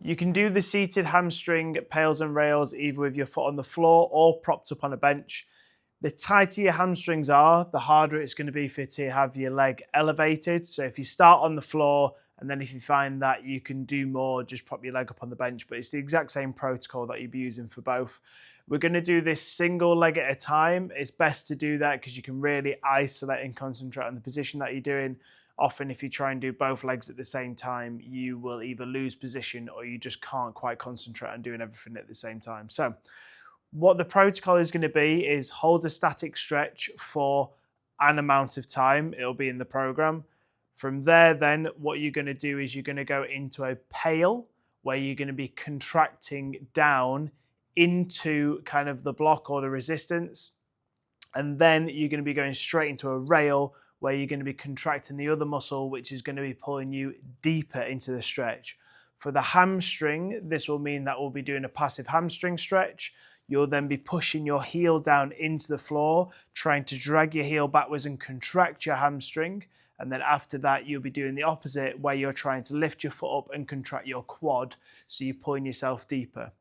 You can do the seated hamstring, pails and rails either with your foot on the floor or propped up on a bench. The tighter your hamstrings are, the harder it's going to be for you to have your leg elevated. So if you start on the floor and then if you find that you can do more, just prop your leg up on the bench. But it's the exact same protocol that you'll be using for both. We're going to do this single leg at a time. It's best to do that because you can really isolate and concentrate on the position that you're doing. Often if you try and do both legs at the same time, you will either lose position or you just can't quite concentrate on doing everything at the same time. So what the protocol is going to be is hold a static stretch for an amount of time. It'll be in the program. From there, then what you're going to do is you're going to go into a PAIL where you're going to be contracting down into kind of the block or the resistance. And then you're going to be going straight into a rail where you're going to be contracting the other muscle, which is going to be pulling you deeper into the stretch. For the hamstring, this will mean that we'll be doing a passive hamstring stretch. You'll then be pushing your heel down into the floor, trying to drag your heel backwards and contract your hamstring. And then after that, you'll be doing the opposite, where you're trying to lift your foot up and contract your quad, so you're pulling yourself deeper.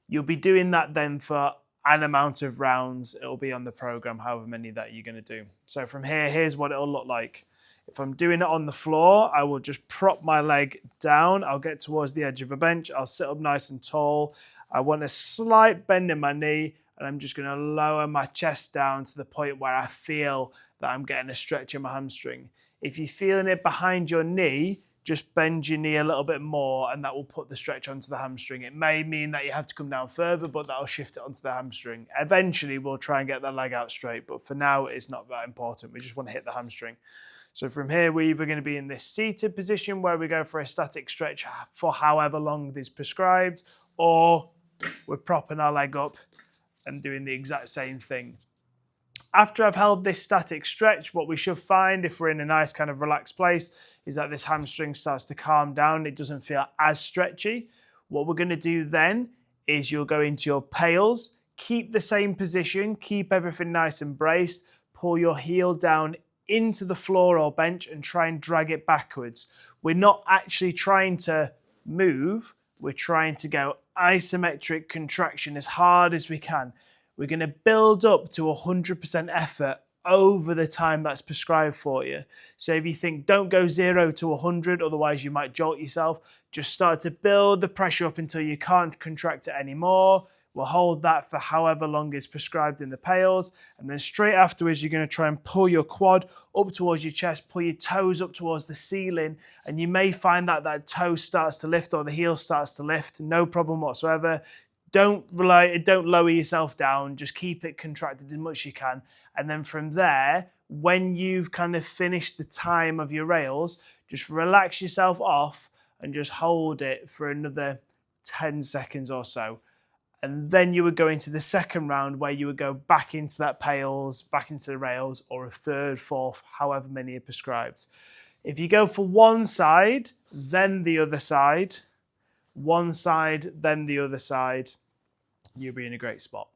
You'll be doing that then for an amount of rounds. It'll be on the program, however many that you're going to do. So from here, here's what it'll look like. If I'm doing it on the floor, I will just prop my leg down. I'll get towards the edge of a bench. I'll sit up nice and tall. I want a slight bend in my knee, and I'm just going to lower my chest down to the point where I feel that I'm getting a stretch in my hamstring. If you're feeling it behind your knee, just bend your knee a little bit more and that will put the stretch onto the hamstring. It may mean that you have to come down further, but that'll shift it onto the hamstring. Eventually, we'll try and get that leg out straight, but for now, it's not that important. We just want to hit the hamstring. So from here, we're either going to be in this seated position where we go for a static stretch for however long is prescribed, or we're propping our leg up and doing the exact same thing. After I've held this static stretch, what we should find if we're in a nice kind of relaxed place is that this hamstring starts to calm down. It doesn't feel as stretchy. What we're going to do then is you'll go into your PAILs, keep the same position, keep everything nice and braced, pull your heel down into the floor or bench and try and drag it backwards. We're not actually trying to move. We're trying to go isometric contraction as hard as we can. We're going to build up to 100% effort over the time that's prescribed for you. So if you think don't go 0 to 100, otherwise you might jolt yourself, just start to build the pressure up until you can't contract it anymore. We'll hold that for however long is prescribed in the PAILs. And then straight afterwards, you're going to try and pull your quad up towards your chest, pull your toes up towards the ceiling. And you may find that that toe starts to lift or the heel starts to lift. No problem whatsoever. Don't lower yourself down. Just keep it contracted as much as you can. And then from there, when you've kind of finished the time of your rails, just relax yourself off and just hold it for another 10 seconds or so. And then you would go into the second round where you would go back into that PAILs, back into the rails, or a third, fourth, however many are prescribed. If you go for one side, then the other side, one side, then the other side, you'll be in a great spot.